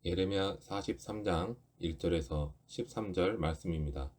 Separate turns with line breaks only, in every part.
예레미야 43장 1절에서 13절 말씀입니다.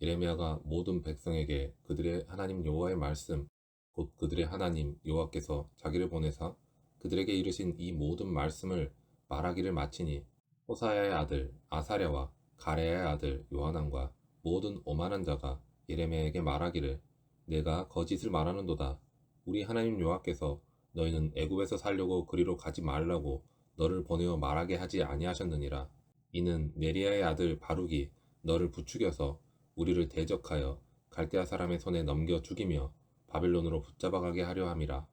예레미야가 모든 백성에게 그들의 하나님 여호와의 말씀, 곧 그들의 하나님 여호와께서 자기를 보내사 그들에게 이르신 이 모든 말씀을 말하기를 마치니 호사야의 아들 아사랴와 가레야의 아들 요하난과 모든 오만한 자가 예레미야에게 말하기를 내가 거짓을 말하는도다. 우리 하나님 여호와께서 너희는 애굽에서 살려고 그리로 가지 말라고 너를 보내어 말하게 하지 아니하셨느니라. 이는 네리야의 아들 바룩이 너를 부추겨서 우리를 대적하여 갈대아 사람의 손에 넘겨 죽이며 바벨론으로 붙잡아가게 하려 함이라.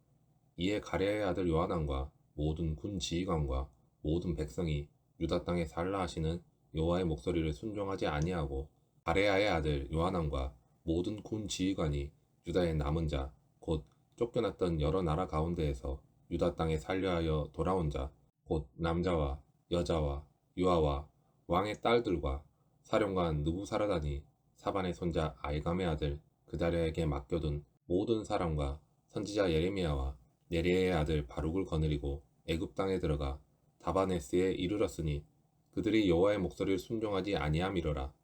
이에 가레야의 아들 요하난과 모든 군 지휘관과 모든 백성이 유다 땅에 살라 하시는 여호와의 목소리를 순종하지 아니하고 가레야의 아들 요하난과 모든 군 지휘관이 유다의 남은 자 곧 쫓겨났던 여러 나라 가운데에서 유다 땅에 살려하여 돌아온 자 곧 남자와 여자와 유아와 왕의 딸들과 사령관 느부사라단이 사반의 손자 아이감의 아들 그다랴에게 맡겨둔 모든 사람과 선지자 예레미야와 네리야의 아들 바룩을 거느리고 애굽 땅에 들어가 다바네스에 이르렀으니 그들이 여호와의 목소리를 순종하지 아니함이러라.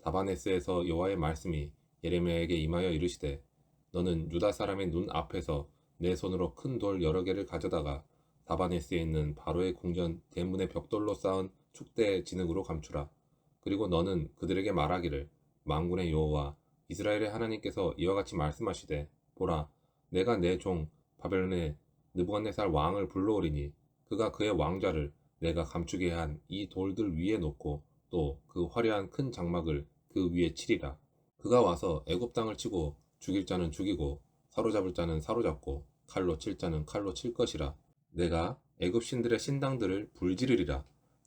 다바네스에서 여호와의 말씀이 예레미야에게 임하여 이르시되 너는 유다 사람의 눈 앞에서 내 손으로 큰 돌 여러 개를 가져다가 다바네스에 있는 바로의 궁전 대문의 벽돌로 쌓은 축대의 진흙으로 감추라. 그리고 너는 그들에게 말하기를 만군의 여호와 이스라엘의 하나님께서 이와 같이 말씀하시되 보라 내가 내 종 바벨론의 느부갓네살 왕을 불러오리니 그가 그의 왕좌를 내가 감추게 한 이 돌들 위에 놓고 또 그 화려한 큰 장막을 그 위에 치리라. 그가 와서 애굽 땅을 치고 죽일 자는 죽이고 사로잡을 자는 사로잡고 칼로 칠 자는 칼로 칠 것이라. 내가 애굽 신들의 신당들을 불지르리라.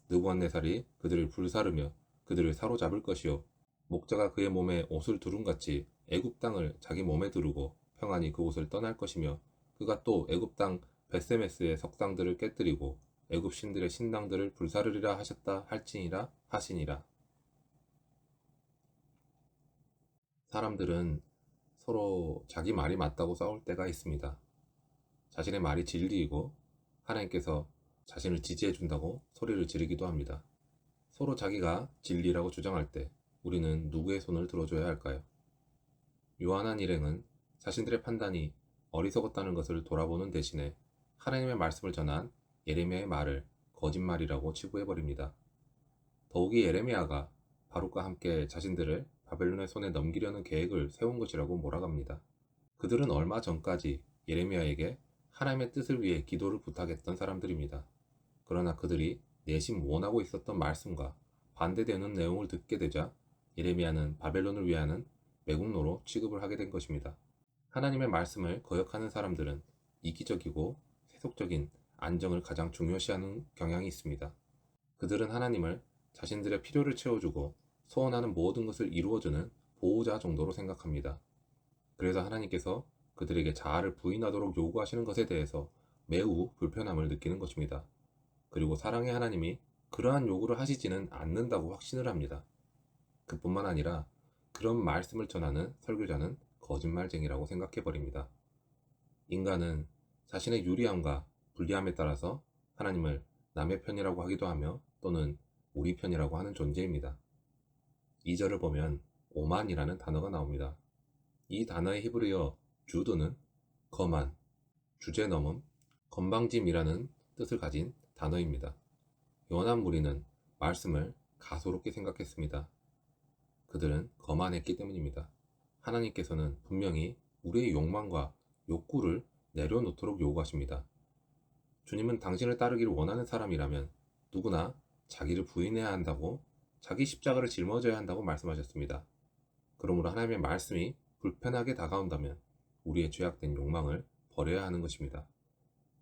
느부갓네살이 그들을 불사르며 그들을 사로잡을 것이요 목자가 그의 몸에 옷을 두른같이 애굽 땅을 자기 몸에 두르고 평안히 그곳을 떠날 것이며 그가 또 애굽 땅 벳세메스의 석상들을 깨뜨리고 애굽 신들의 신당들을 불사르리라 하셨다 할지니라 하시니라. 사람들은 서로 자기 말이 맞다고 싸울 때가 있습니다. 자신의 말이 진리이고 하나님께서 자신을 지지해 준다고 소리를 지르기도 합니다. 서로 자기가 진리라고 주장할 때 우리는 누구의 손을 들어줘야 할까요? 요한한 일행은 자신들의 판단이 어리석었다는 것을 돌아보는 대신에 하나님의 말씀을 전한 예레미야의 말을 거짓말이라고 치부해버립니다. 더욱이 예레미야가 바룩과 함께 자신들을 바벨론의 손에 넘기려는 계획을 세운 것이라고 몰아갑니다. 그들은 얼마 전까지 예레미야에게 하나님의 뜻을 위해 기도를 부탁했던 사람들입니다. 그러나 그들이 내심 원하고 있었던 말씀과 반대되는 내용을 듣게 되자 예레미야는 바벨론을 위하는 매국노로 취급을 하게 된 것입니다. 하나님의 말씀을 거역하는 사람들은 이기적이고 세속적인 안정을 가장 중요시하는 경향이 있습니다. 그들은 하나님을 자신들의 필요를 채워주고 소원하는 모든 것을 이루어주는 보호자 정도로 생각합니다. 그래서 하나님께서 그들에게 자아를 부인하도록 요구하시는 것에 대해서 매우 불편함을 느끼는 것입니다. 그리고 사랑의 하나님이 그러한 요구를 하시지는 않는다고 확신을 합니다. 그뿐만 아니라 그런 말씀을 전하는 설교자는 거짓말쟁이라고 생각해버립니다. 인간은 자신의 유리함과 불리함에 따라서 하나님을 남의 편이라고 하기도 하며 또는 우리 편이라고 하는 존재입니다. 2절을 보면 오만이라는 단어가 나옵니다. 이 단어의 히브리어 주드는 거만, 주제넘음, 건방짐이라는 뜻을 가진 단어입니다. 요한 무리는 말씀을 가소롭게 생각했습니다. 그들은 거만했기 때문입니다. 하나님께서는 분명히 우리의 욕망과 욕구를 내려놓도록 요구하십니다. 주님은 당신을 따르기를 원하는 사람이라면 누구나 자기를 부인해야 한다고 자기 십자가를 짊어져야 한다고 말씀하셨습니다. 그러므로 하나님의 말씀이 불편하게 다가온다면 우리의 죄악된 욕망을 버려야 하는 것입니다.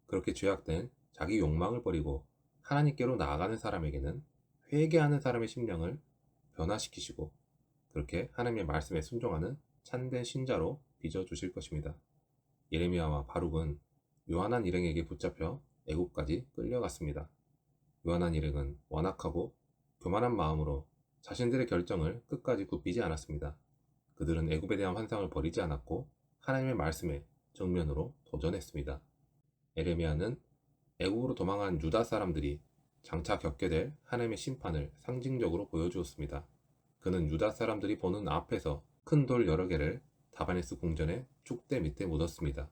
그렇게 죄악된 자기 욕망을 버리고 하나님께로 나아가는 사람에게는 회개하는 사람의 심령을 변화시키시고 그렇게 하나님의 말씀에 순종하는 참된 신자로 빚어주실 것입니다. 예레미야와 바룩은 요한한 일행에게 붙잡혀 애굽까지 끌려갔습니다. 요한한 일행은 완악하고 교만한 마음으로 자신들의 결정을 끝까지 굽히지 않았습니다. 그들은 애굽에 대한 환상을 버리지 않았고 하나님의 말씀에 정면으로 도전했습니다. 예레미야는 애굽으로 도망한 유다 사람들이 장차 겪게 될 하나님의 심판을 상징적으로 보여주었습니다. 그는 유다 사람들이 보는 앞에서 큰 돌 여러 개를 다바네스 궁전의 축대 밑에 묻었습니다.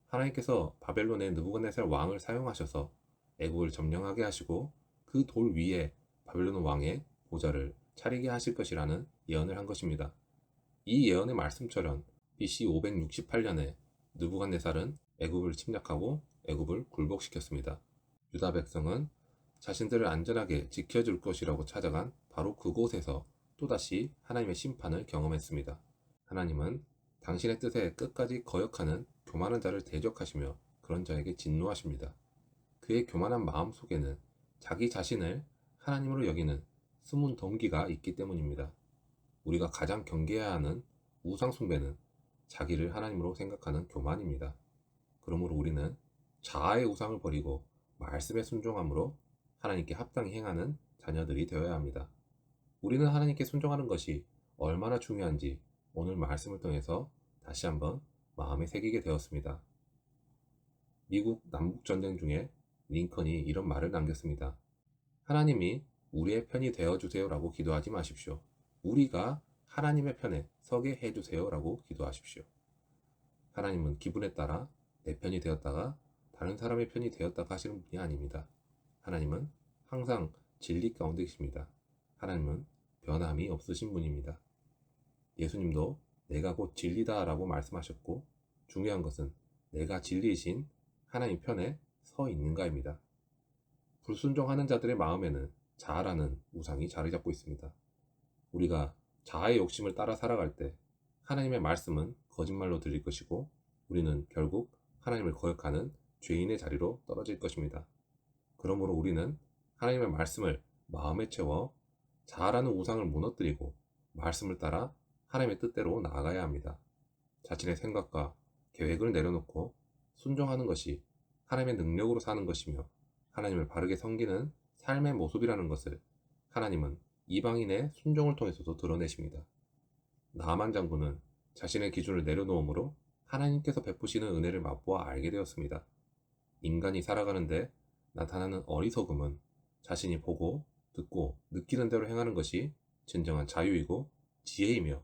하나님께서 바벨론의 느부갓네살 왕을 사용하셔서 애국을 점령하게 하시고 그 돌 위에 바벨론 왕의 보좌를 차리게 하실 것이라는 예언을 한 것입니다. 이 예언의 말씀처럼 BC 568년에 느부갓네살은 애국을 침략하고 애국을 굴복시켰습니다. 유다 백성은 자신들을 안전하게 지켜줄 것이라고 찾아간 바로 그곳에서 또다시 하나님의 심판을 경험했습니다. 하나님은 당신의 뜻에 끝까지 거역하는 교만한 자를 대적하시며 그런 자에게 진노하십니다. 그의 교만한 마음 속에는 자기 자신을 하나님으로 여기는 숨은 동기가 있기 때문입니다. 우리가 가장 경계해야 하는 우상 숭배는 자기를 하나님으로 생각하는 교만입니다. 그러므로 우리는 자아의 우상을 버리고 말씀에 순종함으로 하나님께 합당히 행하는 자녀들이 되어야 합니다. 우리는 하나님께 순종하는 것이 얼마나 중요한지 오늘 말씀을 통해서 다시 한번 마음에 새기게 되었습니다. 미국 남북전쟁 중에 링컨이 이런 말을 남겼습니다. 하나님이 우리의 편이 되어주세요 라고 기도하지 마십시오. 우리가 하나님의 편에 서게 해주세요 라고 기도하십시오. 하나님은 기분에 따라 내 편이 되었다가 다른 사람의 편이 되었다가 하시는 분이 아닙니다. 하나님은 항상 진리 가운데 계십니다. 하나님은 변함이 없으신 분입니다. 예수님도 내가 곧 진리다 라고 말씀하셨고 중요한 것은 내가 진리이신 하나님 편에 서 있는가입니다. 불순종하는 자들의 마음에는 자아라는 우상이 자리 잡고 있습니다. 우리가 자아의 욕심을 따라 살아갈 때 하나님의 말씀은 거짓말로 들릴 것이고 우리는 결국 하나님을 거역하는 죄인의 자리로 떨어질 것입니다. 그러므로 우리는 하나님의 말씀을 마음에 채워 자아라는 우상을 무너뜨리고 말씀을 따라 하나님의 뜻대로 나아가야 합니다. 자신의 생각과 계획을 내려놓고 순종하는 것이 하나님의 능력으로 사는 것이며 하나님을 바르게 섬기는 삶의 모습이라는 것을 하나님은 이방인의 순종을 통해서도 드러내십니다. 나아만 장군은 자신의 기준을 내려놓음으로 하나님께서 베푸시는 은혜를 맛보아 알게 되었습니다. 인간이 살아가는데 나타나는 어리석음은 자신이 보고 듣고 느끼는 대로 행하는 것이 진정한 자유이고 지혜이며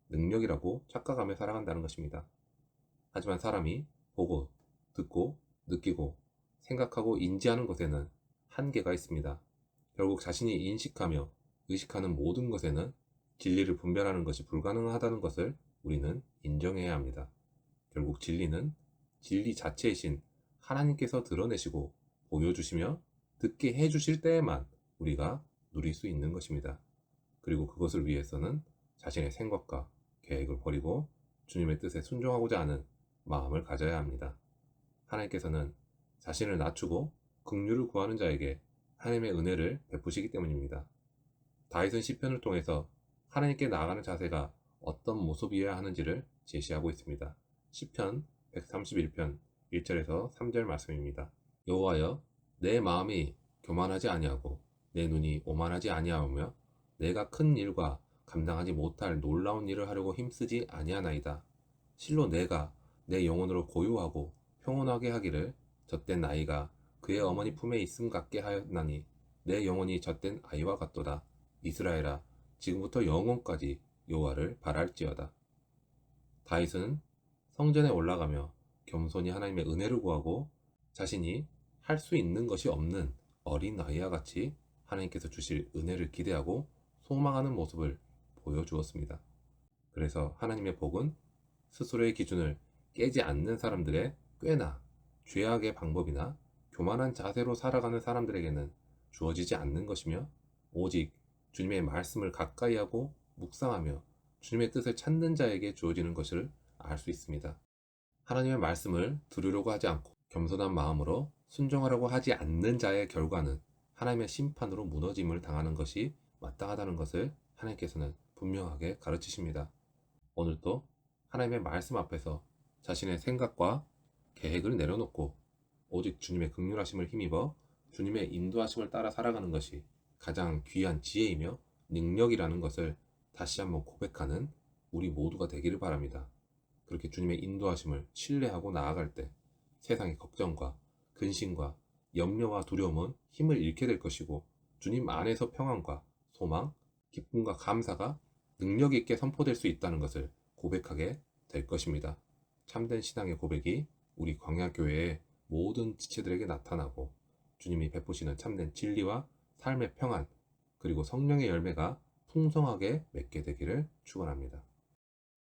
능력이라고 착각하며 살아간다는 것입니다. 하지만 사람이 보고 듣고 느끼고 생각하고 인지하는 것에는 한계가 있습니다. 결국 자신이 인식하며 의식하는 모든 것에는 진리를 분별하는 것이 불가능하다는 것을 우리는 인정해야 합니다. 결국 진리는 진리 자체이신 하나님께서 드러내시고 보여주시며 듣게 해주실 때에만 우리가 누릴 수 있는 것입니다. 그리고 그것을 위해서는 자신의 생각과 계획을 버리고 주님의 뜻에 순종하고자 하는 마음을 가져야 합니다. 하나님께서는 자신을 낮추고 긍휼을 구하는 자에게 하나님의 은혜를 베푸시기 때문입니다. 다윗은 시편을 통해서 하나님께 나아가는 자세가 어떤 모습이어야 하는지를 제시하고 있습니다. 시편 131편 1절에서 3절 말씀입니다. 여호와여, 내 마음이 교만하지 아니하고 내 눈이 오만하지 아니하오며 내가 큰 일과 감당하지 못할 놀라운 일을 하려고 힘쓰지 아니하나이다. 실로 내가 내 영혼으로 고요하고 평온하게 하기를 젖된 아이가 그의 어머니 품에 있음 같게 하였나니 내 영혼이 젖된 아이와 같도다. 이스라엘아, 지금부터 영원까지 여호와를 바랄지어다. 다윗은 성전에 올라가며 겸손히 하나님의 은혜를 구하고 자신이 할 수 있는 것이 없는 어린 아이와 같이 하나님께서 주실 은혜를 기대하고 소망하는 모습을 보여주었습니다. 그래서 하나님의 복은 스스로의 기준을 깨지 않는 사람들의 꽤나 죄악의 방법이나 교만한 자세로 살아가는 사람들에게는 주어지지 않는 것이며 오직 주님의 말씀을 가까이 하고 묵상하며 주님의 뜻을 찾는 자에게 주어지는 것을 알 수 있습니다. 하나님의 말씀을 들으려고 하지 않고 겸손한 마음으로 순종하려고 하지 않는 자의 결과는 하나님의 심판으로 무너짐을 당하는 것이 마땅하다는 것을 하나님께서는 분명하게 가르치십니다. 오늘도 하나님의 말씀 앞에서 자신의 생각과 계획을 내려놓고 오직 주님의 긍휼하심을 힘입어 주님의 인도하심을 따라 살아가는 것이 가장 귀한 지혜이며 능력이라는 것을 다시 한번 고백하는 우리 모두가 되기를 바랍니다. 그렇게 주님의 인도하심을 신뢰하고 나아갈 때 세상의 걱정과 근심과 염려와 두려움은 힘을 잃게 될 것이고 주님 안에서 평안과 소망, 기쁨과 감사가 능력 있게 선포될 수 있다는 것을 고백하게 될 것입니다. 참된 신앙의 고백이 우리 광야교회의 모든 지체들에게 나타나고 주님이 베푸시는 참된 진리와 삶의 평안 그리고 성령의 열매가 풍성하게 맺게 되기를 축원합니다.